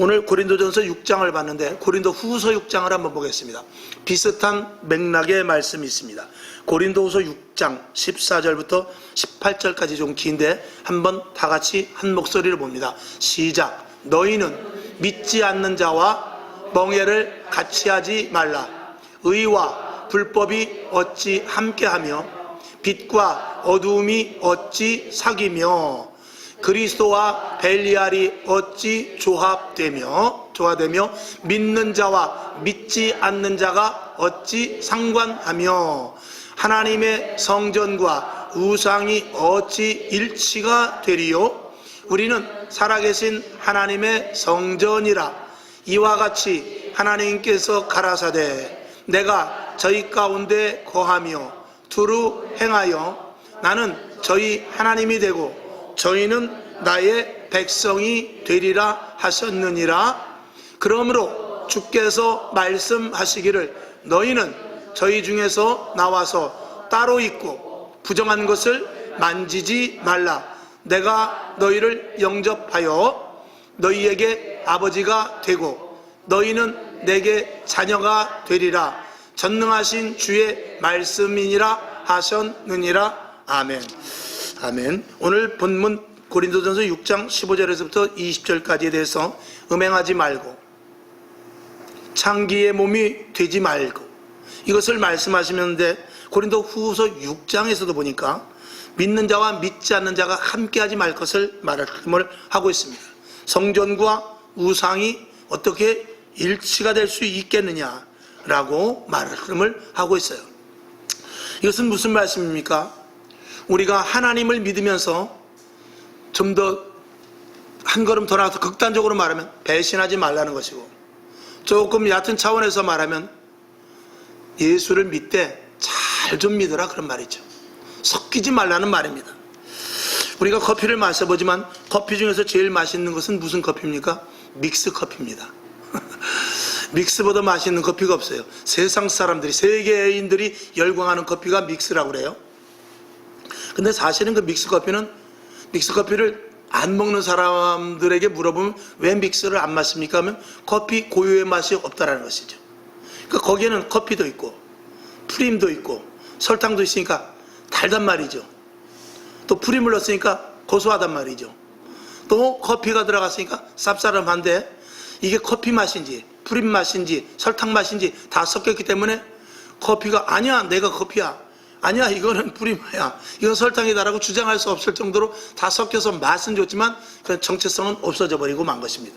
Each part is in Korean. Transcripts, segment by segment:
오늘 고린도전서 6장을 봤는데 고린도 후서 6장을 한번 보겠습니다. 비슷한 맥락의 말씀이 있습니다. 고린도후서 6장 14절부터 18절까지 좀 긴데 한번 다 같이 한 목소리로 봅니다. 시작. 너희는 믿지 않는 자와 멍에를 같이 하지 말라. 의와 불법이 어찌 함께하며 빛과 어두움이 어찌 사귀며 그리스도와 벨리알이 어찌 조화되며 믿는 자와 믿지 않는 자가 어찌 상관하며 하나님의 성전과 우상이 어찌 일치가 되리요. 우리는 살아계신 하나님의 성전이라. 이와 같이 하나님께서 가라사대 내가 저희 가운데 거하며 두루 행하여 나는 저희 하나님이 되고 저희는 나의 백성이 되리라 하셨느니라. 그러므로 주께서 말씀하시기를 너희는 저희 중에서 나와서 따로 있고 부정한 것을 만지지 말라. 내가 너희를 영접하여 너희에게 아버지가 되고 너희는 내게 자녀가 되리라. 전능하신 주의 말씀이니라 하셨느니라. 아멘. 아멘. 오늘 본문 고린도전서 6장 15절에서부터 20절까지에 대해서 음행하지 말고 창기의 몸이 되지 말고 이것을 말씀하시는데 고린도 후서 6장에서도 보니까 믿는 자와 믿지 않는 자가 함께하지 말 것을 말씀을 하고 있습니다. 성전과 우상이 어떻게 일치가 될 수 있겠느냐라고 말씀을 하고 있어요. 이것은 무슨 말씀입니까? 우리가 하나님을 믿으면서 좀 더 한 걸음 더 나가서 극단적으로 말하면 배신하지 말라는 것이고, 조금 얕은 차원에서 말하면 예수를 믿되 잘 좀 믿으라 그런 말이죠. 섞이지 말라는 말입니다. 우리가 커피를 마셔보지만 커피 중에서 제일 맛있는 것은 무슨 커피입니까? 믹스 커피입니다. 믹스보다 맛있는 커피가 없어요. 세상 사람들이, 세계인들이 열광하는 커피가 믹스라고 그래요. 근데 사실은 그 믹스 커피를 안 먹는 사람들에게 물어보면 왜 믹스를 안 마십니까? 하면 커피 고유의 맛이 없다라는 것이죠. 그러니까 거기에는 커피도 있고 프림도 있고 설탕도 있으니까 달단 말이죠. 또 프림을 넣었으니까 고소하단 말이죠. 또 커피가 들어갔으니까 쌉싸름한데 이게 커피 맛인지 프림 맛인지 설탕 맛인지 다 섞였기 때문에 커피가 아니야 내가 커피야, 아니야 이거는 프림이야, 이건 설탕이다라고 주장할 수 없을 정도로 다 섞여서 맛은 좋지만 그 정체성은 없어져 버리고 만 것입니다.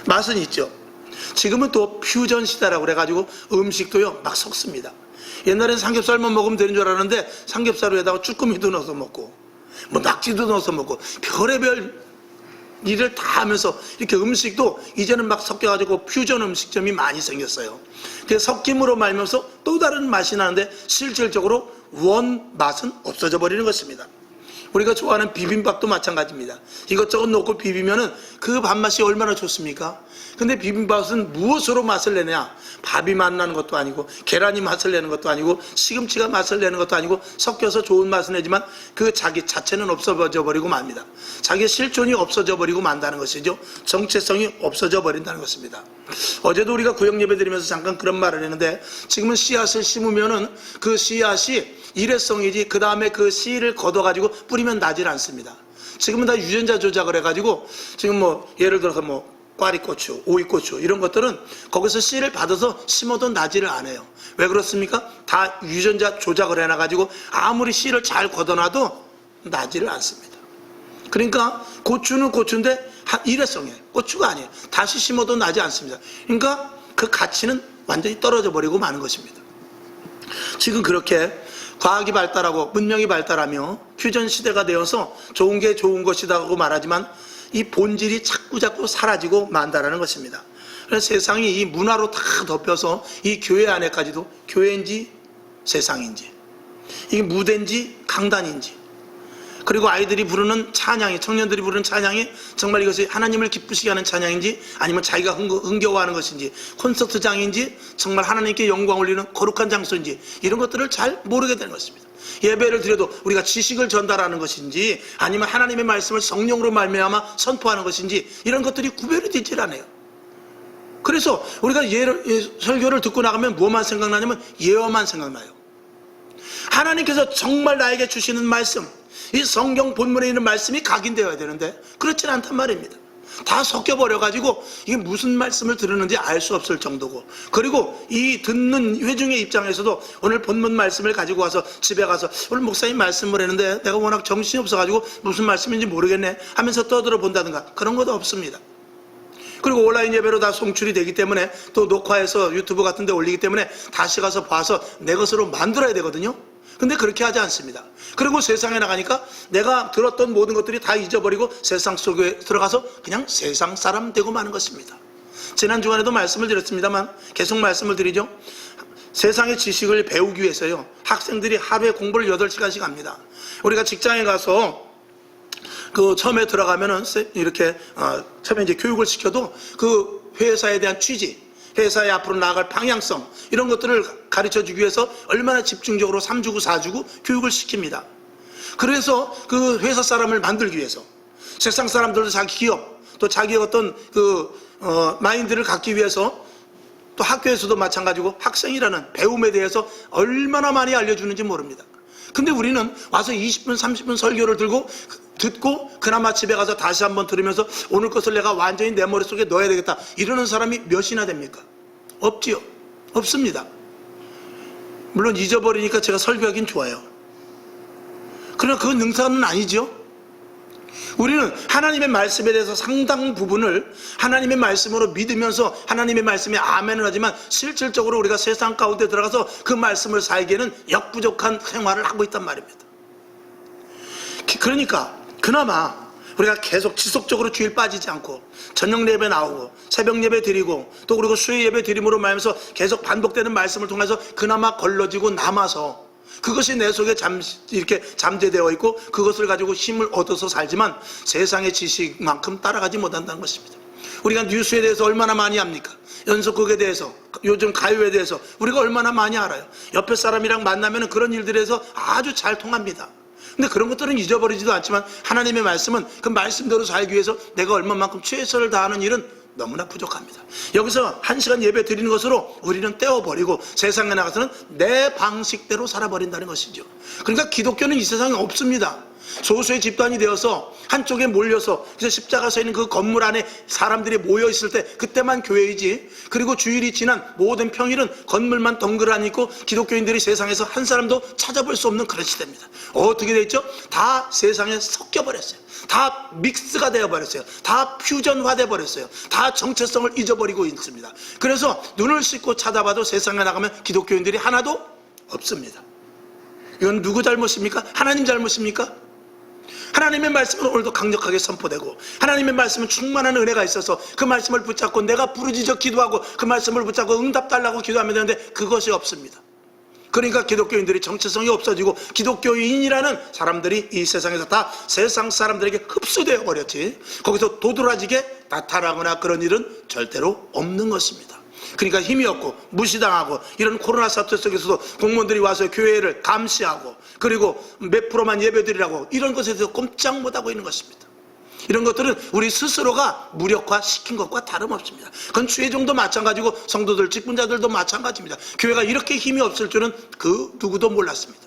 맛은 있죠. 지금은 또 퓨전 시대라고 그래가지고 음식도요 막 섞습니다. 옛날엔 삼겹살만 먹으면 되는 줄 알았는데 삼겹살 위에다가 쭈꾸미도 넣어서 먹고 뭐 낙지도 넣어서 먹고 별의별 일을 다 하면서 이렇게 음식도 이제는 막 섞여가지고 퓨전 음식점이 많이 생겼어요. 그 섞임으로 말면서 또 다른 맛이 나는데 실질적으로 원 맛은 없어져 버리는 것입니다. 우리가 좋아하는 비빔밥도 마찬가지입니다. 이것저것 넣고 비비면은 그 밥맛이 얼마나 좋습니까? 근데 비빔밥은 무엇으로 맛을 내냐? 밥이 맛 나는 것도 아니고 계란이 맛을 내는 것도 아니고 시금치가 맛을 내는 것도 아니고 섞여서 좋은 맛을 내지만 그 자기 자체는 없어져 버리고 맙니다. 자기의 실존이 없어져 버리고 만다는 것이죠. 정체성이 없어져 버린다는 것입니다. 어제도 우리가 구역 예배 드리면서 잠깐 그런 말을 했는데 지금은 씨앗을 심으면은 그 씨앗이 일회성이지 그 다음에 그 씨를 걷어가지고 뿌리면 나질 않습니다. 지금은 다 유전자 조작을 해가지고 지금 뭐 예를 들어서 뭐 꽈리고추, 오이고추 이런 것들은 거기서 씨를 받아서 심어도 나지를 않아요. 왜 그렇습니까? 다 유전자 조작을 해놔가지고 아무리 씨를 잘 걷어놔도 나지를 않습니다. 그러니까 고추는 고추인데 일회성이에요. 고추가 아니에요. 다시 심어도 나지 않습니다. 그러니까 그 가치는 완전히 떨어져 버리고 마는 것입니다. 지금 그렇게 과학이 발달하고 문명이 발달하며 퓨전 시대가 되어서 좋은 게 좋은 것이라고 말하지만 이 본질이 자꾸자꾸 사라지고 만다라는 것입니다. 그래서 세상이 이 문화로 다 덮여서 이 교회 안에까지도 교회인지 세상인지 이게 무대인지 강단인지 그리고 아이들이 부르는 찬양이, 청년들이 부르는 찬양이 정말 이것이 하나님을 기쁘시게 하는 찬양인지 아니면 자기가 흥겨워하는 것인지 콘서트장인지 정말 하나님께 영광 올리는 거룩한 장소인지 이런 것들을 잘 모르게 되는 것입니다. 예배를 드려도 우리가 지식을 전달하는 것인지 아니면 하나님의 말씀을 성령으로 말미암아 선포하는 것인지 이런 것들이 구별이 되질 않아요. 그래서 우리가 설교를 듣고 나가면 뭐만 생각나냐면 예언만 생각나요. 하나님께서 정말 나에게 주시는 말씀, 이 성경 본문에 있는 말씀이 각인되어야 되는데 그렇진 않단 말입니다. 다 섞여버려가지고 이게 무슨 말씀을 들으는지 알 수 없을 정도고, 그리고 이 듣는 회중의 입장에서도 오늘 본문 말씀을 가지고 와서 집에 가서 오늘 목사님 말씀을 했는데 내가 워낙 정신이 없어가지고 무슨 말씀인지 모르겠네 하면서 떠들어 본다든가 그런 것도 없습니다. 그리고 온라인 예배로 다 송출이 되기 때문에 또 녹화해서 유튜브 같은 데 올리기 때문에 다시 가서 봐서 내 것으로 만들어야 되거든요. 근데 그렇게 하지 않습니다. 그리고 세상에 나가니까 내가 들었던 모든 것들이 다 잊어버리고 세상 속에 들어가서 그냥 세상 사람 되고 마는 것입니다. 지난 주간에도 말씀을 드렸습니다만 계속 말씀을 드리죠. 세상의 지식을 배우기 위해서요, 학생들이 하루에 공부를 8시간씩 합니다. 우리가 직장에 가서 처음에 들어가면은 이렇게 처음에 이제 교육을 시켜도 그 회사에 대한 취지, 회사의 앞으로 나아갈 방향성 이런 것들을 가르쳐주기 위해서 얼마나 집중적으로 3주고 4주고 교육을 시킵니다. 그래서 그 회사 사람을 만들기 위해서 세상 사람들도 자기 기업 또 자기의 어떤 마인드를 갖기 위해서 또 학교에서도 마찬가지고 학생이라는 배움에 대해서 얼마나 많이 알려주는지 모릅니다. 근데 우리는 와서 20분 30분 설교를 듣고 그나마 집에 가서 다시 한번 들으면서 오늘 것을 내가 완전히 내 머릿속에 넣어야 되겠다 이러는 사람이 몇이나 됩니까? 없지요. 없습니다. 물론 잊어버리니까 제가 설교하긴 좋아요. 그러나 그건 능사는 아니죠. 우리는 하나님의 말씀에 대해서 상당 부분을 하나님의 말씀으로 믿으면서 하나님의 말씀에 아멘을 하지만 실질적으로 우리가 세상 가운데 들어가서 그 말씀을 살기에는 역부족한 생활을 하고 있단 말입니다. 그러니까 그나마 우리가 계속 지속적으로 주일 빠지지 않고 저녁 예배 나오고 새벽 예배 드리고 또 그리고 수요 예배 드림으로 말하면서 계속 반복되는 말씀을 통해서 그나마 걸러지고 남아서 그것이 내 속에 이렇게 잠재되어 있고 그것을 가지고 힘을 얻어서 살지만 세상의 지식만큼 따라가지 못한다는 것입니다. 우리가 뉴스에 대해서 얼마나 많이 합니까? 연속극에 대해서, 요즘 가요에 대해서 우리가 얼마나 많이 알아요. 옆에 사람이랑 만나면 그런 일들에서 아주 잘 통합니다. 근데 그런 것들은 잊어버리지도 않지만 하나님의 말씀은 그 말씀대로 살기 위해서 내가 얼마만큼 최선을 다하는 일은 너무나 부족합니다. 여기서 1시간 예배 드리는 것으로 우리는 떼어버리고 세상에 나가서는 내 방식대로 살아버린다는 것이죠. 그러니까 기독교는 이 세상에 없습니다. 소수의 집단이 되어서 한쪽에 몰려서 그래서 십자가 서 있는 그 건물 안에 사람들이 모여 있을 때 그때만 교회이지, 그리고 주일이 지난 모든 평일은 건물만 덩그러니 있고 기독교인들이 세상에서 한 사람도 찾아볼 수 없는 그런 시대입니다. 어떻게 됐죠? 다 세상에 섞여버렸어요. 다 믹스가 되어버렸어요. 다 퓨전화돼 버렸어요. 다 정체성을 잊어버리고 있습니다. 그래서 눈을 씻고 찾아봐도 세상에 나가면 기독교인들이 하나도 없습니다. 이건 누구 잘못입니까? 하나님 잘못입니까? 하나님의 말씀은 오늘도 강력하게 선포되고 하나님의 말씀은 충만한 은혜가 있어서 그 말씀을 붙잡고 내가 부르짖어 기도하고 그 말씀을 붙잡고 응답 달라고 기도하면 되는데 그것이 없습니다. 그러니까 기독교인들이 정체성이 없어지고 기독교인이라는 사람들이 이 세상에서 다 세상 사람들에게 흡수되어 버렸지 거기서 도드라지게 나타나거나 그런 일은 절대로 없는 것입니다. 그러니까 힘이 없고 무시당하고 이런 코로나 사태 속에서도 공무원들이 와서 교회를 감시하고 그리고 몇 프로만 예배드리라고 이런 것에 대해서 꼼짝 못하고 있는 것입니다. 이런 것들은 우리 스스로가 무력화시킨 것과 다름없습니다. 그건 최종도 마찬가지고 성도들, 직분자들도 마찬가지입니다. 교회가 이렇게 힘이 없을 줄은 그 누구도 몰랐습니다.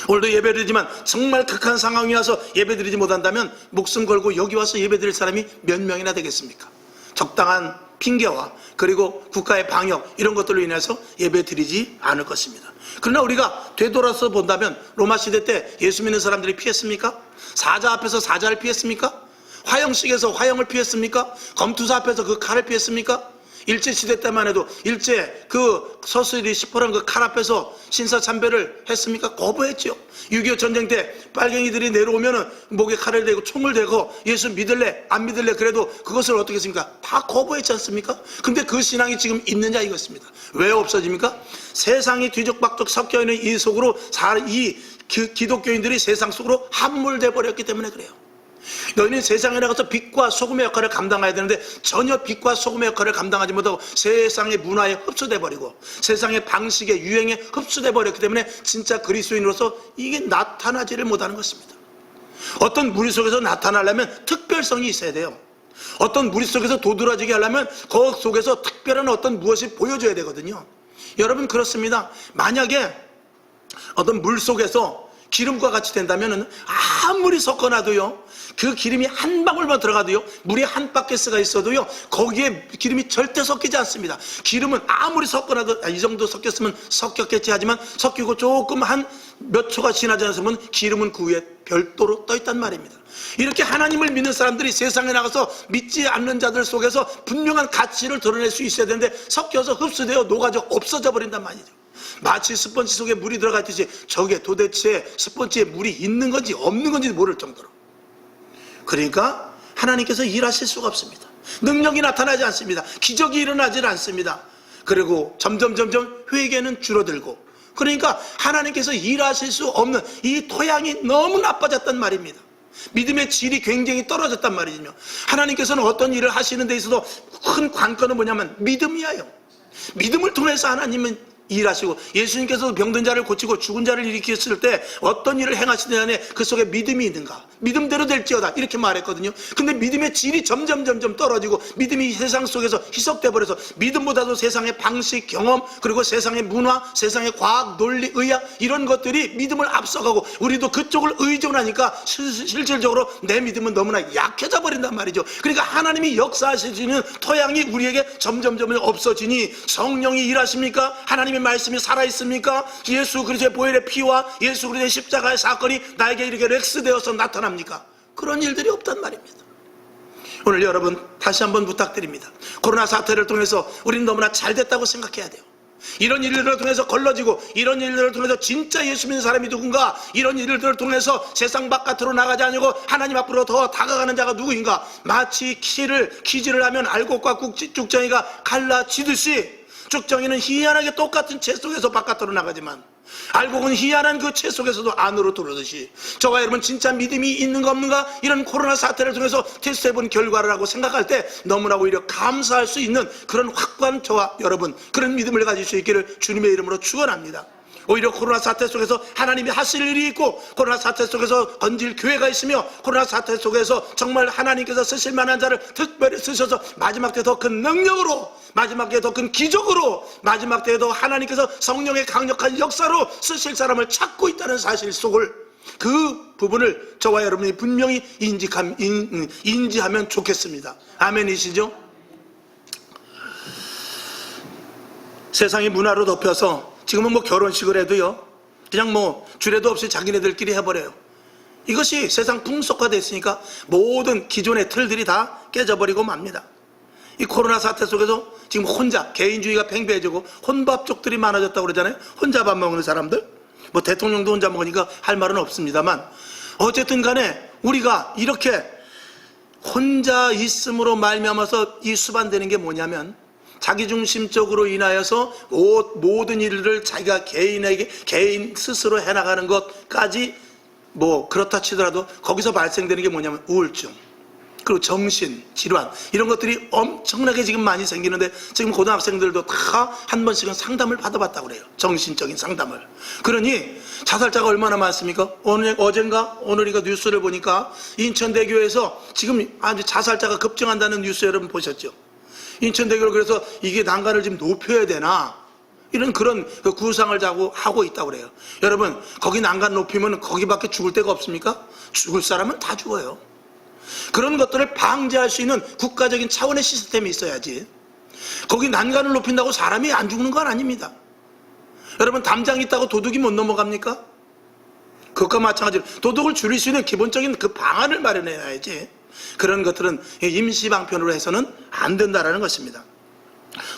오늘도 예배드리지만 정말 극한 상황이 와서 예배드리지 못한다면 목숨 걸고 여기 와서 예배드릴 사람이 몇 명이나 되겠습니까? 적당한 핑계와 그리고 국가의 방역 이런 것들로 인해서 예배드리지 않을 것입니다. 그러나 우리가 되돌아서 본다면 로마 시대 때 예수 믿는 사람들이 피했습니까? 사자 앞에서 사자를 피했습니까? 화형식에서 화형을 피했습니까? 검투사 앞에서 그 칼을 피했습니까? 일제시대 때만 해도 일제 그 서슬이 시퍼런 그 칼 앞에서 신사참배를 했습니까? 거부했죠. 6.25 전쟁 때 빨갱이들이 내려오면은 목에 칼을 대고 총을 대고 예수 믿을래 안 믿을래 그래도 그것을 어떻게 했습니까? 다 거부했지 않습니까? 근데 그 신앙이 지금 있느냐 이것입니다. 왜 없어집니까? 세상이 뒤죽박죽 섞여있는 이 속으로 이 기독교인들이 세상 속으로 함몰돼 버렸기 때문에 그래요. 너희는 세상에 나가서 빛과 소금의 역할을 감당해야 되는데 전혀 빛과 소금의 역할을 감당하지 못하고 세상의 문화에 흡수돼 버리고 세상의 방식에 유행에 흡수돼 버렸기 때문에 진짜 그리스도인으로서 이게 나타나지를 못하는 것입니다. 어떤 무리 속에서 나타나려면 특별성이 있어야 돼요. 어떤 무리 속에서 도드라지게 하려면 그 속에서 특별한 어떤 무엇이 보여줘야 되거든요. 여러분 그렇습니다. 만약에 어떤 물 속에서 기름과 같이 된다면 아무리 섞어놔도요, 그 기름이 한 방울만 들어가도요, 물이 한 바켓스가 있어도요, 거기에 기름이 절대 섞이지 않습니다. 기름은 아무리 섞어놔도 이 정도 섞였으면 섞였겠지 하지만 섞이고 조금 한 몇 초가 지나지 않으면 기름은 그 위에 별도로 떠있단 말입니다. 이렇게 하나님을 믿는 사람들이 세상에 나가서 믿지 않는 자들 속에서 분명한 가치를 드러낼 수 있어야 되는데 섞여서 흡수되어 녹아져 없어져 버린단 말이죠. 마치 스펀지 속에 물이 들어가 있듯이 저게 도대체 스펀지에 물이 있는 건지 없는 건지 모를 정도로. 그러니까 하나님께서 일하실 수가 없습니다. 능력이 나타나지 않습니다. 기적이 일어나지 않습니다. 그리고 점점 회개는 줄어들고, 그러니까 하나님께서 일하실 수 없는 이 토양이 너무 나빠졌단 말입니다. 믿음의 질이 굉장히 떨어졌단 말이죠. 하나님께서는 어떤 일을 하시는 데 있어도 큰 관건은 뭐냐면 믿음이에요. 믿음을 통해서 하나님은 일하시고, 예수님께서도 병든 자를 고치고 죽은 자를 일으켰을 때 어떤 일을 행하시느냐에 그 속에 믿음이 있는가, 믿음대로 될지어다 이렇게 말했거든요. 근데 믿음의 질이 점점 떨어지고 믿음이 세상 속에서 희석돼 버려서 믿음보다도 세상의 방식, 경험, 그리고 세상의 문화, 세상의 과학, 논리, 의학 이런 것들이 믿음을 앞서가고 우리도 그쪽을 의존하니까 실질적으로 내 믿음은 너무나 약해져 버린단 말이죠. 그러니까 하나님이 역사하시는 토양이 우리에게 점점 없어지니, 성령이 일하십니까? 하나님의 말씀이 살아있습니까? 예수 그리스도의 보혈의 피와 예수 그리스도의 십자가의 사건이 나에게 이렇게 렉스되어서 나타납니까? 그런 일들이 없단 말입니다. 오늘 여러분 다시 한번 부탁드립니다. 코로나 사태를 통해서 우리는 너무나 잘 됐다고 생각해야 돼요. 이런 일들을 통해서 걸러지고, 이런 일들을 통해서 진짜 예수 믿는 사람이 누군가, 이런 일들을 통해서 세상 바깥으로 나가지 않고 하나님 앞으로 더 다가가는 자가 누구인가. 마치 키질을 하면 알곡과 쭉정이가 갈라지듯이 쭉정이는 희한하게 똑같은 채 속에서 바깥으로 나가지만 알곡은 희한한 그 채 속에서도 안으로 들어오듯이, 저와 여러분 진짜 믿음이 있는가 없는가, 이런 코로나 사태를 통해서 테스트해본 결과를 하고 생각할 때 너무나 오히려 감사할 수 있는 그런 확고한 저와 여러분, 그런 믿음을 가질 수 있기를 주님의 이름으로 축원합니다. 오히려 코로나 사태 속에서 하나님이 하실 일이 있고, 코로나 사태 속에서 건질 교회가 있으며, 코로나 사태 속에서 정말 하나님께서 쓰실 만한 자를 특별히 쓰셔서 마지막 때 더 큰 능력으로, 마지막 때 더 큰 기적으로, 마지막 때에도 하나님께서 성령의 강력한 역사로 쓰실 사람을 찾고 있다는 사실 속을, 그 부분을 저와 여러분이 분명히 인지하면 좋겠습니다. 아멘이시죠? 세상의 문화로 덮여서 지금은 결혼식을 해도요, 그냥 주례도 없이 자기네들끼리 해버려요. 이것이 세상 풍속화됐으니까 모든 기존의 틀들이 다 깨져버리고 맙니다. 이 코로나 사태 속에서 지금 혼자 개인주의가 팽배해지고 혼밥족들이 많아졌다고 그러잖아요. 혼자 밥 먹는 사람들, 대통령도 혼자 먹으니까 할 말은 없습니다만, 어쨌든 간에 우리가 이렇게 혼자 있음으로 말미암아서 이 수반되는 게 뭐냐면, 자기중심적으로 인하여서 모든 일들을 자기가 개인 스스로 해나가는 것까지 그렇다 치더라도 거기서 발생되는 게 뭐냐면 우울증, 그리고 정신질환, 이런 것들이 엄청나게 지금 많이 생기는데, 지금 고등학생들도 다 한 번씩은 상담을 받아봤다고 그래요. 정신적인 상담을. 그러니 자살자가 얼마나 많습니까? 오늘인가 뉴스를 보니까 인천대교에서 지금 아주 자살자가 급증한다는 뉴스 여러분 보셨죠? 인천대교를 그래서 이게 난간을 좀 높여야 되나, 이런 그런 구상을 하고 있다고 그래요. 여러분, 거기 난간 높이면 거기밖에 죽을 데가 없습니까? 죽을 사람은 다 죽어요. 그런 것들을 방지할 수 있는 국가적인 차원의 시스템이 있어야지, 거기 난간을 높인다고 사람이 안 죽는 건 아닙니다. 여러분, 담장이 있다고 도둑이 못 넘어갑니까? 그것과 마찬가지로 도둑을 줄일 수 있는 기본적인 그 방안을 마련해야지, 그런 것들은 임시방편으로 해서는 안 된다라는 것입니다.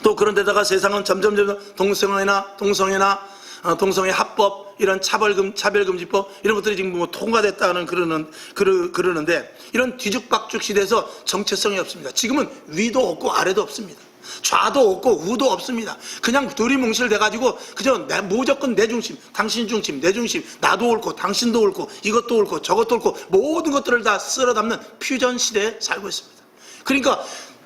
또 그런데다가 세상은 점점 동성애 합법, 이런 차별금지법 이런 것들이 지금 통과됐다는 그러는데, 이런 뒤죽박죽 시대에서 정체성이 없습니다. 지금은 위도 없고 아래도 없습니다. 좌도 없고 우도 없습니다. 그냥 두리뭉실 돼가지고 그저 무조건 내 중심, 당신 중심, 내 중심, 나도 옳고 당신도 옳고 이것도 옳고 저것도 옳고 모든 것들을 다 쓸어 담는 퓨전 시대에 살고 있습니다. 그러니까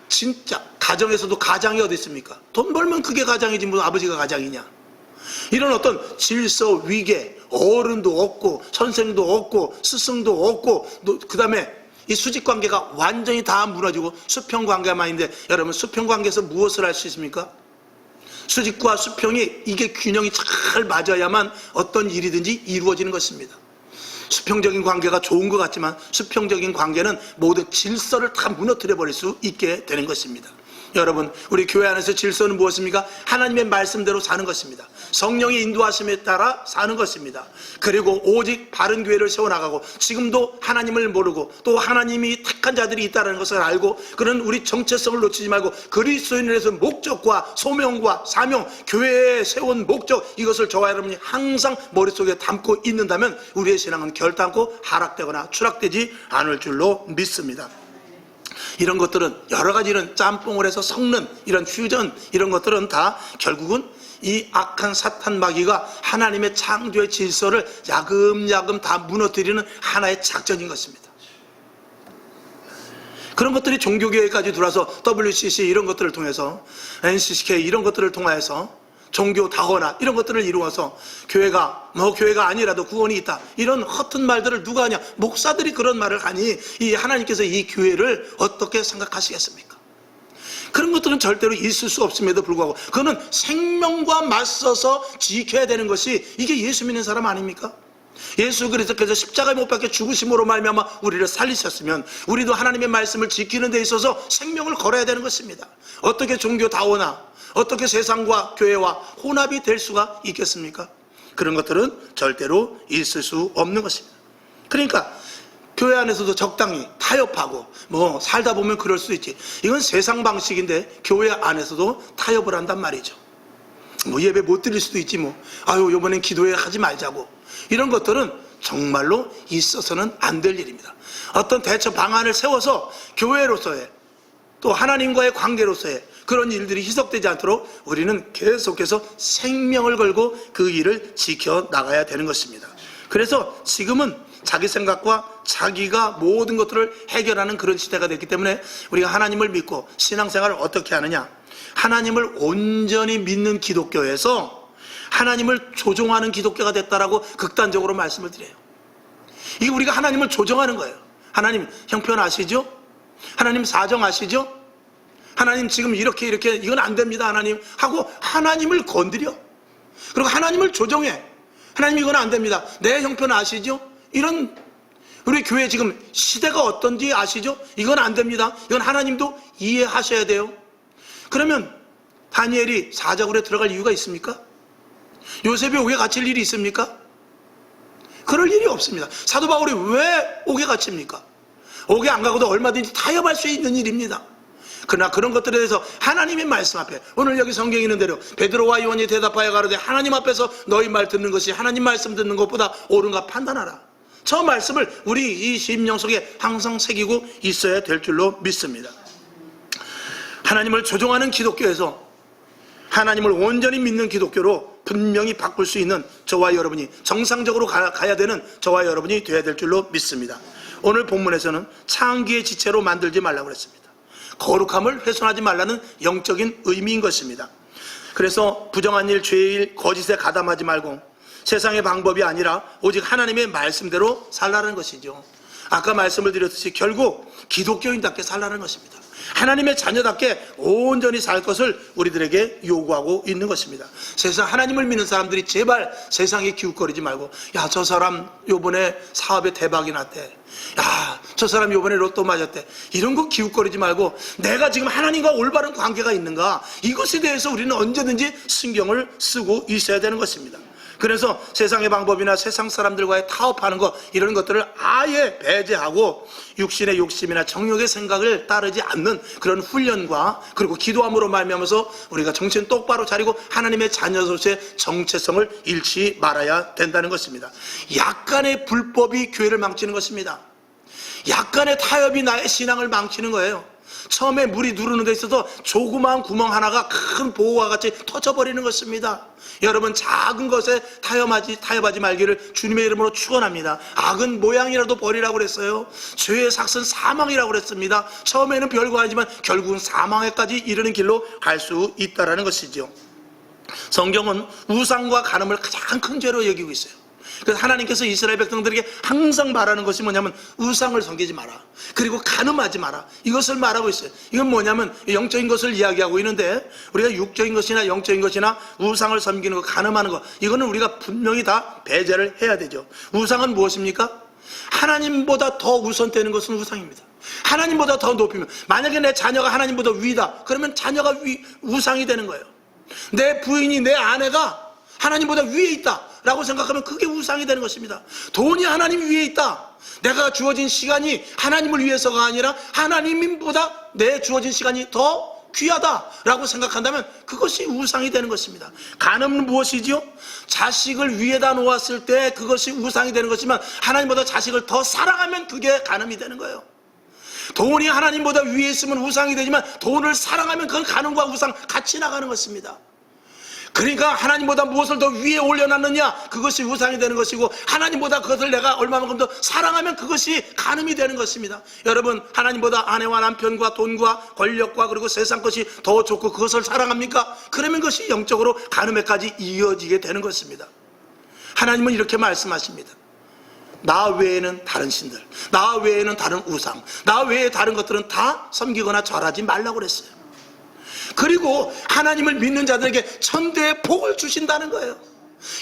진짜 가정에서도 가장이 어디 있습니까? 돈 벌면 그게 가장이지 뭐 아버지가 가장이냐. 이런 어떤 질서 위계, 어른도 없고 선생도 없고 스승도 없고 그 다음에 이 수직관계가 완전히 다 무너지고 수평관계만 있는데 여러분 수평관계에서 무엇을 할 수 있습니까? 수직과 수평이 이게 균형이 잘 맞아야만 어떤 일이든지 이루어지는 것입니다. 수평적인 관계가 좋은 것 같지만 수평적인 관계는 모든 질서를 다 무너뜨려 버릴 수 있게 되는 것입니다. 여러분 우리 교회 안에서 질서는 무엇입니까? 하나님의 말씀대로 사는 것입니다. 성령의 인도하심에 따라 사는 것입니다. 그리고 오직 바른 교회를 세워나가고 지금도 하나님을 모르고 또 하나님이 택한 자들이 있다는 것을 알고 그런 우리 정체성을 놓치지 말고 그리스도인에서 목적과 소명과 사명, 교회에 세운 목적 이것을 저와 여러분이 항상 머릿속에 담고 있는다면 우리의 신앙은 결단코 하락되거나 추락되지 않을 줄로 믿습니다. 이런 것들은 여러 가지 이런 짬뽕을 해서 섞는 이런 퓨전 이런 것들은 다 결국은 이 악한 사탄 마귀가 하나님의 창조의 질서를 야금야금 다 무너뜨리는 하나의 작전인 것입니다. 그런 것들이 종교교회까지 들어와서 WCC 이런 것들을 통해서 NCCK 이런 것들을 통해서 종교 다원화 이런 것들을 이루어서 교회가 교회가 아니라도 구원이 있다 이런 허튼 말들을 누가 하냐. 목사들이 그런 말을 하니 이 하나님께서 이 교회를 어떻게 생각하시겠습니까? 그런 것들은 절대로 있을 수 없음에도 불구하고 그거는 생명과 맞서서 지켜야 되는 것이 이게 예수 믿는 사람 아닙니까? 예수 그리스도께서 십자가에 못 박혀 죽으심으로 말미암아 우리를 살리셨으면 우리도 하나님의 말씀을 지키는 데 있어서 생명을 걸어야 되는 것입니다. 어떻게 종교 다원화 어떻게 세상과 교회와 혼합이 될 수가 있겠습니까? 그런 것들은 절대로 있을 수 없는 것입니다. 그러니까 교회 안에서도 적당히 타협하고 살다 보면 그럴 수 있지. 이건 세상 방식인데 교회 안에서도 타협을 한단 말이죠. 예배 못 드릴 수도 있지 아유 이번엔 기도회 하지 말자고. 이런 것들은 정말로 있어서는 안 될 일입니다. 어떤 대처 방안을 세워서 교회로서의 또 하나님과의 관계로서의 그런 일들이 희석되지 않도록 우리는 계속해서 생명을 걸고 그 일을 지켜나가야 되는 것입니다. 그래서 지금은 자기 생각과 자기가 모든 것들을 해결하는 그런 시대가 됐기 때문에 우리가 하나님을 믿고 신앙생활을 어떻게 하느냐. 하나님을 온전히 믿는 기독교에서 하나님을 조종하는 기독교가 됐다라고 극단적으로 말씀을 드려요. 이게 우리가 하나님을 조정하는 거예요. 하나님 형편 아시죠? 하나님 사정 아시죠? 하나님 지금 이렇게 이건 안 됩니다 하나님 하고 하나님을 건드려. 그리고 하나님을 조정해. 하나님 이건 안 됩니다. 내 형편 아시죠? 이런 우리 교회 지금 시대가 어떤지 아시죠? 이건 안 됩니다. 이건 하나님도 이해하셔야 돼요. 그러면 다니엘이 사자굴에 들어갈 이유가 있습니까? 요셉이 옥에 갇힐 일이 있습니까? 그럴 일이 없습니다. 사도 바울이 왜 옥에 갇힙니까? 옥에 안 가고도 얼마든지 타협할 수 있는 일입니다. 그러나 그런 것들에 대해서 하나님의 말씀 앞에 오늘 여기 성경에 있는 대로 베드로와 요한이 대답하여 가로되 하나님 앞에서 너희 말 듣는 것이 하나님 말씀 듣는 것보다 옳은가 판단하라. 저 말씀을 우리 이 심령 속에 항상 새기고 있어야 될 줄로 믿습니다. 하나님을 조종하는 기독교에서 하나님을 온전히 믿는 기독교로 분명히 바꿀 수 있는 저와 여러분이 정상적으로 가야 되는 저와 여러분이 되어야 될 줄로 믿습니다. 오늘 본문에서는 창기의 지체로 만들지 말라고 그랬습니다. 거룩함을 훼손하지 말라는 영적인 의미인 것입니다. 그래서 부정한 일, 죄의 일, 거짓에 가담하지 말고 세상의 방법이 아니라 오직 하나님의 말씀대로 살라는 것이죠. 아까 말씀을 드렸듯이 결국 기독교인답게 살라는 것입니다. 하나님의 자녀답게 온전히 살 것을 우리들에게 요구하고 있는 것입니다. 세상 하나님을 믿는 사람들이 제발 세상에 기웃거리지 말고 야, 저 사람 요번에 사업에 대박이 났대. 야, 저 사람 요번에 로또 맞았대. 이런 거 기웃거리지 말고 내가 지금 하나님과 올바른 관계가 있는가, 이것에 대해서 우리는 언제든지 신경을 쓰고 있어야 되는 것입니다. 그래서 세상의 방법이나 세상 사람들과의 타협하는 것, 이런 것들을 아예 배제하고 육신의 욕심이나 정욕의 생각을 따르지 않는 그런 훈련과 그리고 기도함으로 말미암아서 우리가 정신 똑바로 차리고 하나님의 자녀로서의 정체성을 잃지 말아야 된다는 것입니다. 약간의 불법이 교회를 망치는 것입니다. 약간의 타협이 나의 신앙을 망치는 거예요. 처음에 물이 누르는 데 있어서 조그마한 구멍 하나가 큰 보호와 같이 터져버리는 것입니다. 여러분, 작은 것에 타협하지 말기를 주님의 이름으로 축원합니다. 악은 모양이라도 버리라고 그랬어요. 죄의 삭은 사망이라고 그랬습니다. 처음에는 별거 아니지만 결국은 사망에까지 이르는 길로 갈 수 있다는 것이죠. 성경은 우상과 간음을 가장 큰 죄로 여기고 있어요. 그래서 하나님께서 이스라엘 백성들에게 항상 말하는 것이 뭐냐면 우상을 섬기지 마라, 그리고 간음하지 마라, 이것을 말하고 있어요. 이건 뭐냐면 영적인 것을 이야기하고 있는데, 우리가 육적인 것이나 영적인 것이나 우상을 섬기는 것, 간음하는 것, 이거는 우리가 분명히 다 배제를 해야 되죠. 우상은 무엇입니까? 하나님보다 더 우선되는 것은 우상입니다. 하나님보다 더 높이면, 만약에 내 자녀가 하나님보다 위다, 그러면 자녀가 우상이 되는 거예요. 내 부인이, 내 아내가 하나님보다 위에 있다 라고 생각하면 그게 우상이 되는 것입니다. 돈이 하나님 위에 있다, 내가 주어진 시간이 하나님을 위해서가 아니라 하나님보다 내 주어진 시간이 더 귀하다라고 생각한다면 그것이 우상이 되는 것입니다. 간음은 무엇이지요? 자식을 위에다 놓았을 때 그것이 우상이 되는 것이지만, 하나님보다 자식을 더 사랑하면 그게 간음이 되는 거예요. 돈이 하나님보다 위에 있으면 우상이 되지만, 돈을 사랑하면 그건 간음과 우상 같이 나가는 것입니다. 그러니까 하나님보다 무엇을 더 위에 올려놨느냐, 그것이 우상이 되는 것이고, 하나님보다 그것을 내가 얼마만큼 더 사랑하면 그것이 간음이 되는 것입니다. 여러분, 하나님보다 아내와 남편과 돈과 권력과 그리고 세상 것이 더 좋고 그것을 사랑합니까? 그러면 그것이 영적으로 간음에까지 이어지게 되는 것입니다. 하나님은 이렇게 말씀하십니다. 나 외에는 다른 신들, 나 외에는 다른 우상, 나 외에 다른 것들은 다 섬기거나 절하지 말라고 그랬어요. 그리고 하나님을 믿는 자들에게 천대의 복을 주신다는 거예요.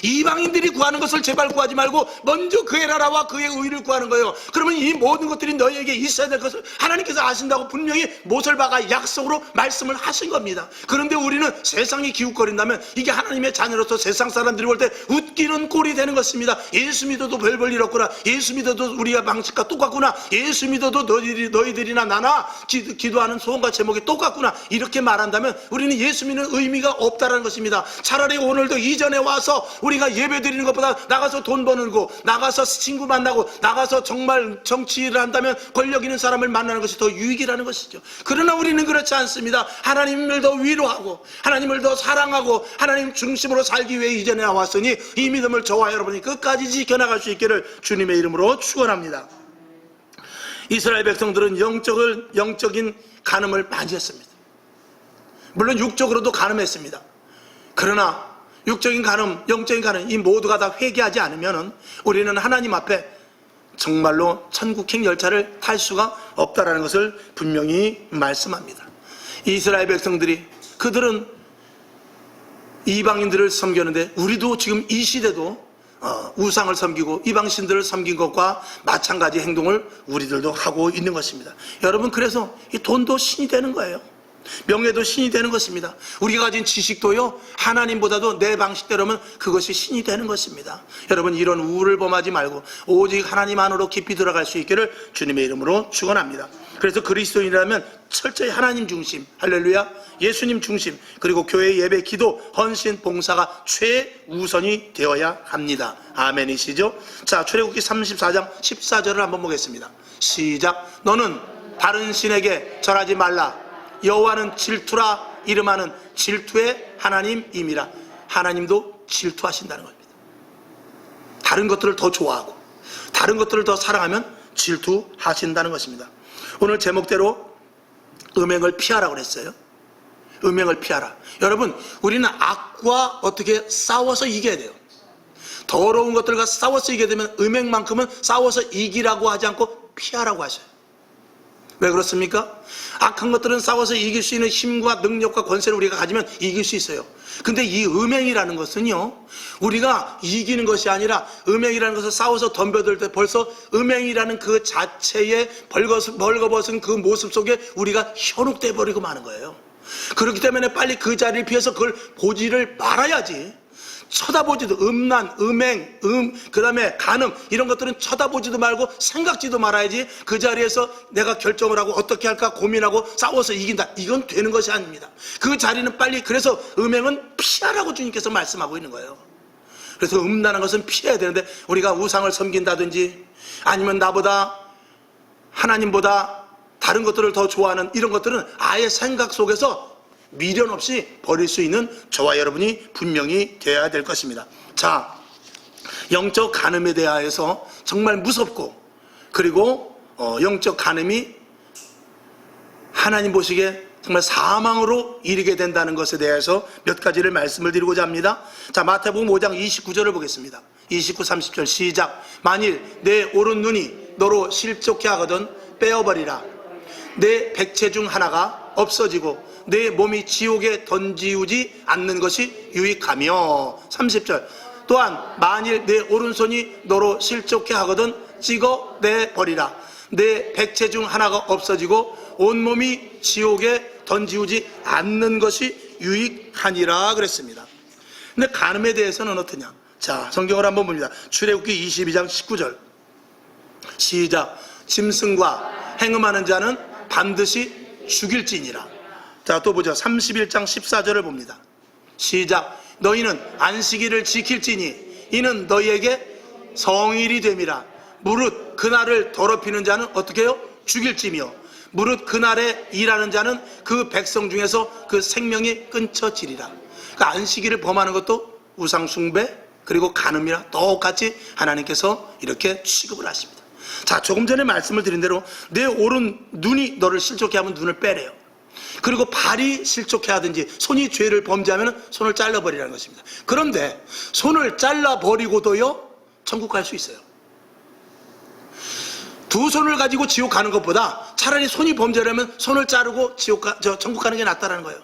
이방인들이 구하는 것을 제발 구하지 말고 먼저 그의 나라와 그의 의를 구하는 거예요. 그러면 이 모든 것들이 너희에게 있어야 될 것을 하나님께서 아신다고 분명히 못을 박아 약속으로 말씀을 하신 겁니다. 그런데 우리는 세상이 기웃거린다면 이게 하나님의 자녀로서 세상 사람들이 볼 때 웃기는 꼴이 되는 것입니다. 예수 믿어도 별볼 일 없구나, 예수 믿어도 우리가 방식과 똑같구나, 예수 믿어도 너희들이나 나나 기도하는 소원과 제목이 똑같구나, 이렇게 말한다면 우리는 예수 믿는 의미가 없다는 것입니다. 차라리 오늘도 이전에 와서 우리가 예배 드리는 것보다 나가서 돈 버는 거, 나가서 친구 만나고, 나가서 정말 정치를 한다면 권력 있는 사람을 만나는 것이 더 유익이라는 것이죠. 그러나 우리는 그렇지 않습니다. 하나님을 더 위로하고 하나님을 더 사랑하고 하나님 중심으로 살기 위해 이전에 나왔으니 이 믿음을 저와 여러분이 끝까지 지켜나갈 수 있기를 주님의 이름으로 축원합니다. 이스라엘 백성들은 영적인 간음을 많이 했습니다. 물론 육적으로도 간음했습니다. 그러나 육적인 간음, 영적인 간음, 이 모두가 다 회개하지 않으면 우리는 하나님 앞에 정말로 천국행 열차를 탈 수가 없다는 것을 분명히 말씀합니다. 이스라엘 백성들이, 그들은 이방인들을 섬겼는데, 우리도 지금 이 시대도 우상을 섬기고 이방신들을 섬긴 것과 마찬가지 행동을 우리들도 하고 있는 것입니다. 여러분, 그래서 이 돈도 신이 되는 거예요. 명예도 신이 되는 것입니다. 우리가 가진 지식도요, 하나님보다도 내 방식대로면 그것이 신이 되는 것입니다. 여러분, 이런 우를 범하지 말고 오직 하나님 안으로 깊이 들어갈 수 있기를 주님의 이름으로 축원합니다. 그래서 그리스도인이라면 철저히 하나님 중심, 할렐루야, 예수님 중심, 그리고 교회 예배, 기도, 헌신, 봉사가 최우선이 되어야 합니다. 아멘이시죠? 자, 출애굽기 34장 14절을 한번 보겠습니다. 시작. 너는 다른 신에게 절하지 말라. 여호와는 질투라 이름하는 질투의 하나님임이라. 하나님도 질투하신다는 겁니다. 다른 것들을 더 좋아하고 다른 것들을 더 사랑하면 질투하신다는 것입니다. 오늘 제목대로 음행을 피하라고 그랬어요. 음행을 피하라. 여러분, 우리는 악과 어떻게 싸워서 이겨야 돼요. 더러운 것들과 싸워서 이기게 되면 음행만큼은 싸워서 이기라고 하지 않고 피하라고 하셔요. 왜 그렇습니까? 악한 것들은 싸워서 이길 수 있는 힘과 능력과 권세를 우리가 가지면 이길 수 있어요. 근데 이 음행이라는 것은요, 우리가 이기는 것이 아니라, 음행이라는 것을 싸워서 덤벼들 때 벌써 음행이라는 그 자체의 벌거벗은 그 모습 속에 우리가 현혹돼 버리고 마는 거예요. 그렇기 때문에 빨리 그 자리를 피해서 그걸 보지를 말아야지. 쳐다보지도, 음란, 음행, 그 다음에 간음, 이런 것들은 쳐다보지도 말고 생각지도 말아야지. 그 자리에서 내가 결정을 하고 어떻게 할까 고민하고 싸워서 이긴다, 이건 되는 것이 아닙니다. 그 자리는 빨리, 그래서 음행은 피하라고 주님께서 말씀하고 있는 거예요. 그래서 음란한 것은 피해야 되는데, 우리가 우상을 섬긴다든지 아니면 나보다, 하나님보다 다른 것들을 더 좋아하는 이런 것들은 아예 생각 속에서 미련 없이 버릴 수 있는 저와 여러분이 분명히 되어야 될 것입니다. 자, 영적 간음에 대하여서 정말 무섭고, 그리고 영적 간음이 하나님 보시기에 정말 사망으로 이르게 된다는 것에 대해서 몇 가지를 말씀을 드리고자 합니다. 자, 마태복음 5장 29절을 보겠습니다. 29, 30절 시작. 만일 내 오른 눈이 너로 실족케 하거든 빼어버리라. 내 백체 중 하나가 없어지고 내 몸이 지옥에 던지우지 않는 것이 유익하며. 30절 또한 만일 내 오른손이 너로 실족케 하거든 찍어내버리라. 내 백체 중 하나가 없어지고 온몸이 지옥에 던지우지 않는 것이 유익하니라 그랬습니다. 근데 간음에 대해서는 어떠냐? 자, 성경을 한번 봅니다. 출애굽기 22장 19절 시작. 짐승과 행음하는 자는 반드시 죽일지니라. 자, 또 보죠. 31장 14절을 봅니다. 시작. 너희는 안식일을 지킬지니 이는 너희에게 성일이 됨이라. 무릇 그날을 더럽히는 자는 어떻게 해요? 죽일지며 무릇 그날에 일하는 자는 그 백성 중에서 그 생명이 끊쳐지리라. 그러니까 안식일을 범하는 것도 우상숭배 그리고 간음이랑 똑같이 하나님께서 이렇게 취급을 하십니다. 자, 조금 전에 말씀을 드린 대로 내 오른 눈이 너를 실족해 하면 눈을 빼래요. 그리고 발이 실족해 하든지 손이 죄를 범죄하면 손을 잘라버리라는 것입니다. 그런데 손을 잘라버리고도요 천국 갈 수 있어요. 두 손을 가지고 지옥 가는 것보다 차라리 손이 범죄를 하면 손을 자르고 천국 가는 게 낫다라는 거예요.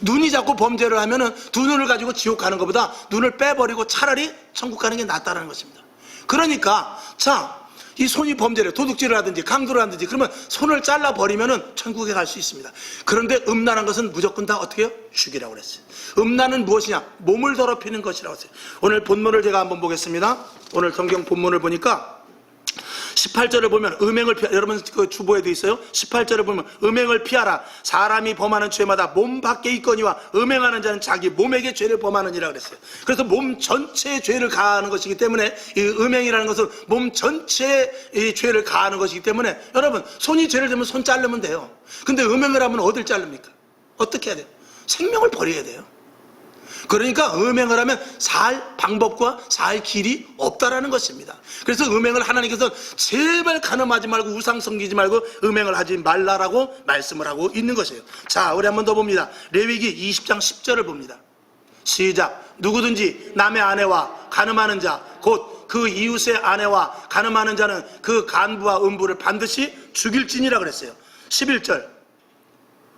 눈이 자꾸 범죄를 하면은 두 눈을 가지고 지옥 가는 것보다 눈을 빼버리고 차라리 천국 가는 게 낫다라는 것입니다. 그러니까 자, 이 손이 범죄를 도둑질을 하든지 강도를 하든지 그러면 손을 잘라버리면은 천국에 갈 수 있습니다. 그런데 음란한 것은 무조건 다 어떻게 해요? 죽이라고 그랬어요. 음란은 무엇이냐? 몸을 더럽히는 것이라고 했어요. 오늘 본문을 제가 한번 보겠습니다. 오늘 성경 본문을 보니까 18절을 보면 음행을 피하라. 여러분 그 주보에도 있어요. 18절을 보면 음행을 피하라. 사람이 범하는 죄마다 몸 밖에 있거니와 음행하는 자는 자기 몸에게 죄를 범하느니라 그랬어요. 그래서 몸 전체의 죄를 가하는 것이기 때문에 이 음행이라는 것은 몸 전체의 죄를 가하는 것이기 때문에 여러분 손이 죄를 되면 손 자르면 돼요. 근데 음행을 하면 어딜 자릅니까? 어떻게 해야 돼요? 생명을 버려야 돼요. 그러니까 음행을 하면 살 방법과 살 길이 없다라는 것입니다. 그래서 음행을 하나님께서 제발 간음하지 말고 우상 섬기지 말고 음행을 하지 말라라고 말씀을 하고 있는 것이에요. 자, 우리 한번 더 봅니다. 레위기 20장 10절을 봅니다. 시작. 누구든지 남의 아내와 간음하는 자 곧 그 이웃의 아내와 간음하는 자는 그 간부와 음부를 반드시 죽일지니라 그랬어요. 11절.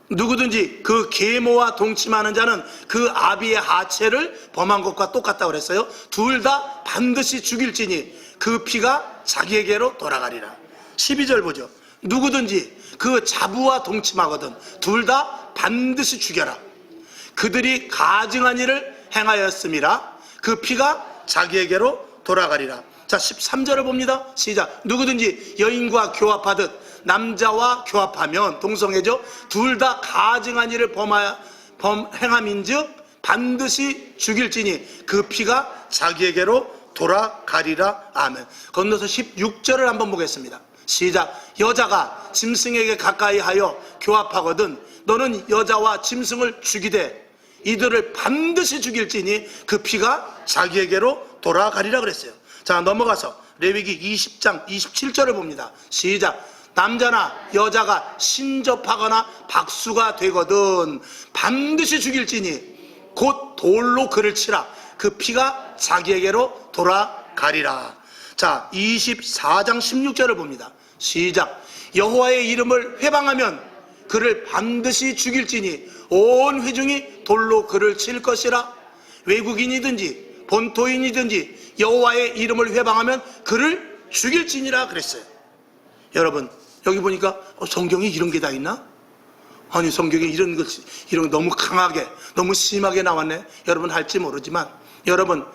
누구든지 그 계모와 동침하는 자는 그 아비의 하체를 범한 것과 똑같다고 그랬어요. 둘 다 반드시 죽일지니 그 피가 자기에게로 돌아가리라. 12절 보죠. 누구든지 그 자부와 동침하거든 둘 다 반드시 죽여라. 그들이 가증한 일을 행하였음이라. 그 피가 자기에게로 돌아가리라. 자, 13절을 봅니다. 시작. 누구든지 여인과 교합하듯 남자와 교합하면 동성애죠. 둘 다 가증한 일을 행함인즉 반드시 죽일지니 그 피가 자기에게로 돌아가리라. 아멘. 건너서 16절을 한번 보겠습니다. 시작. 여자가 짐승에게 가까이 하여 교합하거든 너는 여자와 짐승을 죽이되 이들을 반드시 죽일지니 그 피가 자기에게로 돌아가리라 그랬어요. 자, 넘어가서 레위기 20장 27절을 봅니다. 시작. 남자나 여자가 신접하거나 박수가 되거든 반드시 죽일지니 곧 돌로 그를 치라. 그 피가 자기에게로 돌아가리라. 자, 24장 16절을 봅니다. 시작. 여호와의 이름을 회방하면 그를 반드시 죽일지니 온 회중이 돌로 그를 칠 것이라. 외국인이든지 본토인이든지 여호와의 이름을 회방하면 그를 죽일지니라 그랬어요. 여러분 여기 보니까 성경에 이런 게 다 있나? 아니 성경에 이런 것 너무 강하게 너무 심하게 나왔네. 여러분 할지 모르지만 여러분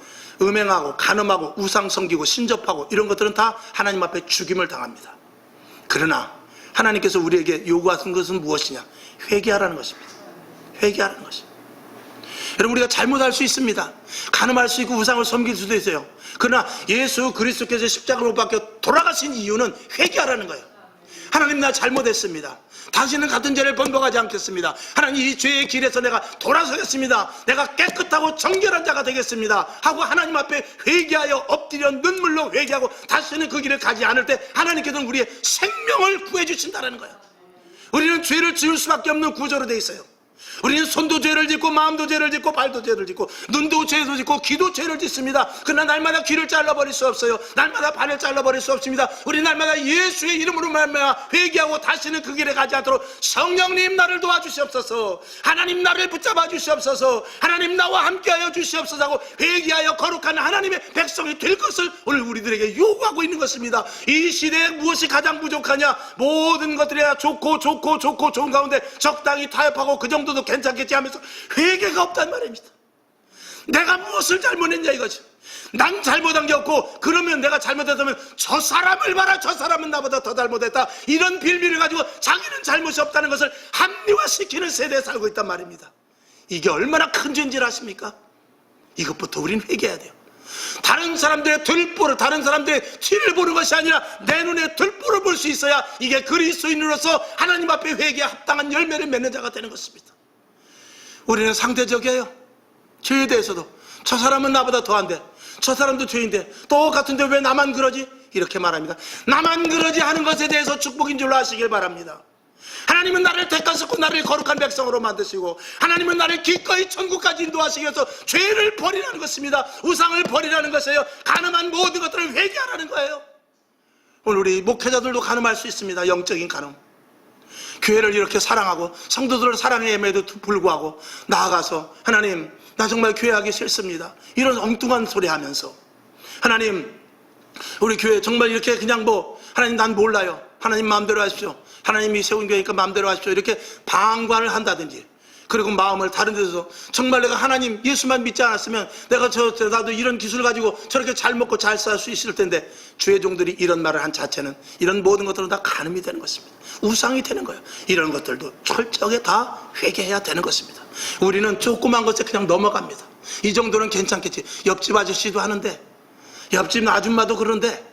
음행하고 간음하고 우상 섬기고 신접하고 이런 것들은 다 하나님 앞에 죽임을 당합니다. 그러나 하나님께서 우리에게 요구하신 것은 무엇이냐? 회개하라는 것입니다. 회개하라는 것입니다. 여러분 우리가 잘못할 수 있습니다. 간음할 수 있고 우상을 섬길 수도 있어요. 그러나 예수 그리스도께서 십자가로 못 박혀 돌아가신 이유는 회개하라는 거예요. 하나님, 나 잘못했습니다. 다시는 같은 죄를 번복하지 않겠습니다. 하나님, 이 죄의 길에서 내가 돌아서겠습니다. 내가 깨끗하고 정결한 자가 되겠습니다 하고 하나님 앞에 회개하여 엎드려 눈물로 회개하고 다시는 그 길을 가지 않을 때 하나님께서는 우리의 생명을 구해 주신다는 거예요. 우리는 죄를 지을 수밖에 없는 구조로 돼 있어요. 우리는 손도 죄를 짓고 마음도 죄를 짓고 발도 죄를 짓고 눈도 죄를 짓고 귀도 죄를 짓습니다. 그러나 날마다 귀를 잘라버릴 수 없어요. 날마다 발을 잘라버릴 수 없습니다. 우리 날마다 예수의 이름으로 말미암아 회개하고 다시는 그 길에 가지 않도록 성령님, 나를 도와주시옵소서. 하나님, 나를 붙잡아 주시옵소서. 하나님, 나와 함께하여 주시옵소서 하고 회개하여 거룩한 하나님의 백성이 될 것을 오늘 우리들에게 요구하고 있는 것입니다. 이 시대에 무엇이 가장 부족하냐? 모든 것들이 좋고 좋은 가운데 적당히 타협하고 그 정도도 괜찮겠지 하면서 회개가 없단 말입니다. 내가 무엇을 잘못했냐 이거지. 난 잘못한 게 없고, 그러면 내가 잘못했다면 저 사람을 봐라, 저 사람은 나보다 더 잘못했다, 이런 빌미를 가지고 자기는 잘못이 없다는 것을 합리화시키는 세대에 살고 있단 말입니다. 이게 얼마나 큰 죄인지 아십니까? 이것부터 우린 회개해야 돼요. 다른 사람들의 들보를, 다른 사람들의 티를 보는 것이 아니라 내 눈에 들보를 볼 수 있어야 이게 그리스도인으로서 하나님 앞에 회개에 합당한 열매를 맺는 자가 되는 것입니다. 우리는 상대적이에요. 죄에 대해서도 저 사람은 나보다 더한데, 저 사람도 죄인데 똑같은데 왜 나만 그러지? 이렇게 말합니다. 나만 그러지 하는 것에 대해서 축복인 줄로 아시길 바랍니다. 하나님은 나를 택하셨고 나를 거룩한 백성으로 만드시고, 하나님은 나를 기꺼이 천국까지 인도하시기 위해서 죄를 버리라는 것입니다. 우상을 버리라는 것이에요. 가늠한 모든 것들을 회개하라는 거예요. 오늘 우리 목회자들도 가늠할 수 있습니다. 영적인 가늠. 교회를 이렇게 사랑하고 성도들을 사랑함에도 불구하고 나아가서 하나님, 나 정말 교회하기 싫습니다, 이런 엉뚱한 소리 하면서, 하나님, 우리 교회 정말 이렇게 그냥 하나님, 난 몰라요, 하나님 마음대로 하십시오, 하나님이 세운 교회니까 마음대로 하십시오, 이렇게 방관을 한다든지, 그리고 마음을 다른 데서 정말 내가 하나님 예수만 믿지 않았으면 내가 나도 이런 기술 가지고 저렇게 잘 먹고 잘 살 수 있을 텐데, 주의 종들이 이런 말을 한 자체는 이런 모든 것들은 다 간음이 되는 것입니다. 우상이 되는 거예요. 이런 것들도 철저하게 다 회개해야 되는 것입니다. 우리는 조그만 것에 그냥 넘어갑니다. 이 정도는 괜찮겠지. 옆집 아저씨도 하는데, 옆집 아줌마도 그런데,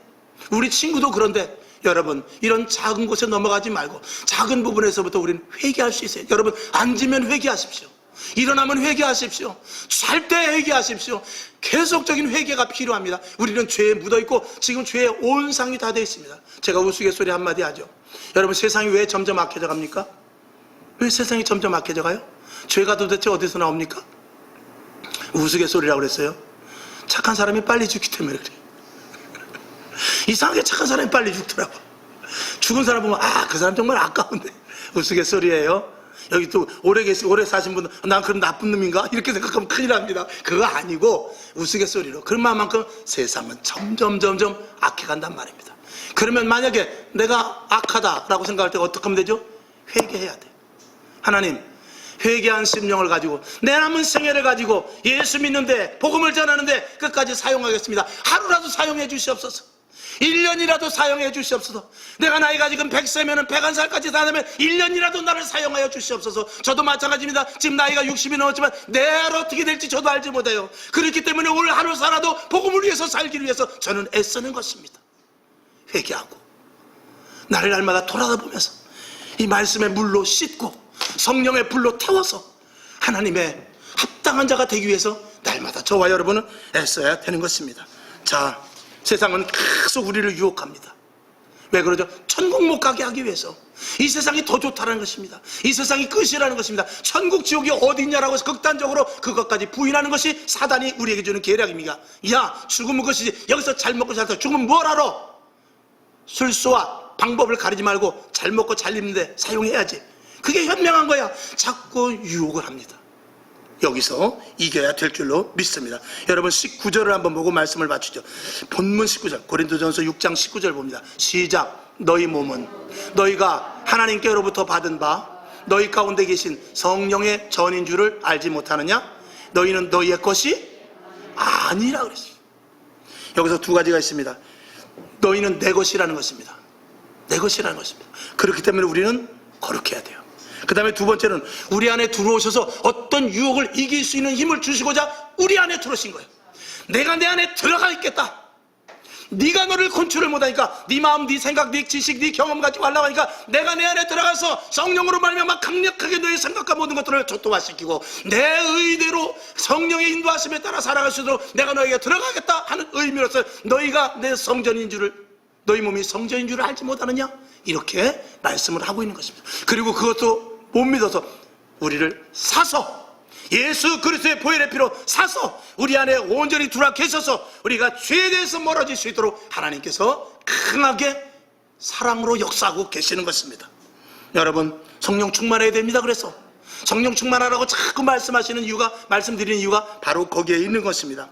우리 친구도 그런데, 여러분, 이런 작은 곳에 넘어가지 말고 작은 부분에서부터 우리는 회개할 수 있어요. 여러분, 앉으면 회개하십시오. 일어나면 회개하십시오. 잘 때 회개하십시오. 계속적인 회개가 필요합니다. 우리는 죄에 묻어있고 지금 죄의 온상이 다 되어 있습니다. 제가 우스갯소리 한마디 하죠. 여러분, 세상이 왜 점점 악해져 갑니까? 왜 세상이 점점 악해져 가요? 죄가 도대체 어디서 나옵니까? 우스갯소리라고 그랬어요. 착한 사람이 빨리 죽기 때문에 그래요. 이상하게 착한 사람이 빨리 죽더라고. 죽은 사람 보면 그 사람 정말 아까운데. 우스갯소리예요. 여기 또 오래 사신 분은 난 그럼 나쁜 놈인가? 이렇게 생각하면 큰일 납니다. 그거 아니고 우스갯소리로, 그런 마음만큼 세상은 점점 악해간단 말입니다. 그러면 만약에 내가 악하다라고 생각할 때 어떻게 하면 되죠? 회개해야 돼. 하나님, 회개한 심령을 가지고 내 남은 생애를 가지고 예수 믿는데, 복음을 전하는데 끝까지 사용하겠습니다. 하루라도 사용해 주시옵소서. 1년이라도 사용해 주시옵소서. 내가 나이가 지금 100세면 101살까지 사면 1년이라도 나를 사용하여 주시옵소서. 저도 마찬가지입니다. 지금 나이가 60이 넘었지만 내일 어떻게 될지 저도 알지 못해요. 그렇기 때문에 오늘 하루 살아도 복음을 위해서 살기 위해서 저는 애쓰는 것입니다. 회개하고 나를 날마다 돌아다보면서 이 말씀의 물로 씻고 성령의 불로 태워서 하나님의 합당한 자가 되기 위해서 날마다 저와 여러분은 애써야 되는 것입니다. 자, 세상은 계속 우리를 유혹합니다. 왜 그러죠? 천국 못 가게 하기 위해서. 이 세상이 더 좋다는 것입니다. 이 세상이 끝이라는 것입니다. 천국 지옥이 어디 있냐라고 해서 극단적으로 그것까지 부인하는 것이 사단이 우리에게 주는 계략입니다. 야, 죽으면 그것이지. 여기서 잘 먹고 잘 살아. 죽으면 뭘 알아? 술수와 방법을 가리지 말고 잘 먹고 잘 입는데 사용해야지. 그게 현명한 거야. 자꾸 유혹을 합니다. 여기서 이겨야 될 줄로 믿습니다. 여러분, 19절을 한번 보고 말씀을 맞추죠. 본문 19절, 고린도전서 6장 19절 봅니다. 시작. 너희 몸은 너희가 하나님께로부터 받은 바 너희 가운데 계신 성령의 전인 줄을 알지 못하느냐? 너희는 너희의 것이 아니라 그랬어요. 여기서 두 가지가 있습니다. 너희는 내 것이라는 것입니다. 내 것이라는 것입니다. 그렇기 때문에 우리는 거룩해야 돼요. 그 다음에 두 번째는 우리 안에 들어오셔서 어떤 유혹을 이길 수 있는 힘을 주시고자 우리 안에 들어오신 거예요. 내가 내 안에 들어가 있겠다. 네가 너를 컨트롤 못하니까 네 마음, 네 생각, 네 지식, 네 경험 가지고 하려고 하니까 내가 내 안에 들어가서 성령으로 말미암아 강력하게 너의 생각과 모든 것들을 조토화시키고 내 의대로 성령의 인도하심에 따라 살아갈 수 있도록 내가 너에게 들어가겠다 하는 의미로서 너희가 내 성전인 줄을, 너희 몸이 성전인 줄을 알지 못하느냐? 이렇게 말씀을 하고 있는 것입니다. 그리고 그것도 못 믿어서 우리를 사서 예수 그리스도의 보혈의 피로 사서 우리 안에 온전히 들어와 계셔서 우리가 죄에 대해서 멀어질 수 있도록 하나님께서 강하게 사랑으로 역사하고 계시는 것입니다. 여러분, 성령 충만해야 됩니다. 그래서 성령 충만하라고 자꾸 말씀하시는 이유가, 말씀드리는 이유가 바로 거기에 있는 것입니다.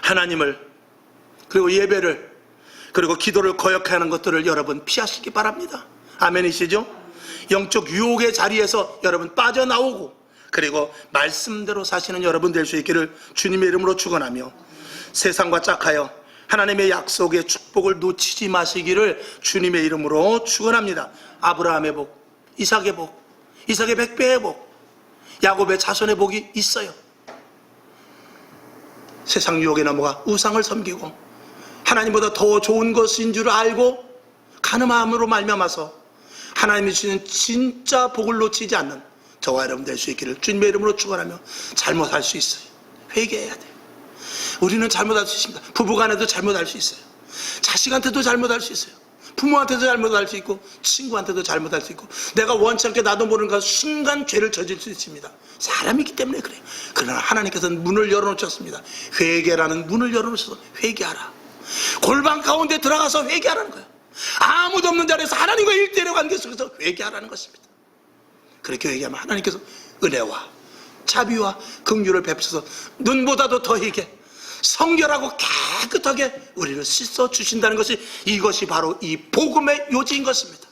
하나님을, 그리고 예배를, 그리고 기도를 거역하는 것들을 여러분 피하시기 바랍니다. 아멘이시죠? 영적 유혹의 자리에서 여러분 빠져나오고, 그리고 말씀대로 사시는 여러분 될 수 있기를 주님의 이름으로 축원하며, 세상과 짝하여 하나님의 약속의 축복을 놓치지 마시기를 주님의 이름으로 축원합니다. 아브라함의 복, 이삭의 복, 이삭의 100배의 복, 야곱의 자손의 복이 있어요. 세상 유혹에 넘어가 우상을 섬기고 하나님보다 더 좋은 것인 줄 알고 가늠함으로 말미암아서 하나님이 주시는 진짜 복을 놓치지 않는 저와 여러분 될 수 있기를 주님의 이름으로 축원하며, 잘못할 수 있어요. 회개해야 돼요. 우리는 잘못할 수 있습니다. 부부간에도 잘못할 수 있어요. 자식한테도 잘못할 수 있어요. 부모한테도 잘못할 수 있고 친구한테도 잘못할 수 있고, 내가 원치 않게 나도 모르는 그 순간 죄를 저질 수 있습니다. 사람이기 때문에 그래요. 그러나 하나님께서는 문을 열어놓으셨습니다. 회개라는 문을 열어놓으셔서 회개하라. 골방 가운데 들어가서 회개하라는 거예요. 아무도 없는 자리에서 하나님과 일대일의 관계 속에서 회개하라는 것입니다. 그렇게 회개하면 하나님께서 은혜와 자비와 긍휼을 베푸셔서 눈보다도 더하게 성결하고 깨끗하게 우리를 씻어 주신다는 것이, 이것이 바로 이 복음의 요지인 것입니다.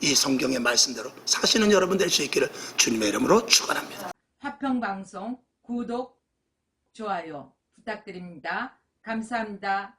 이 성경의 말씀대로 사시는 여러분 될 수 있기를 주님의 이름으로 축원합니다. 화평방송 구독, 좋아요 부탁드립니다. 감사합니다.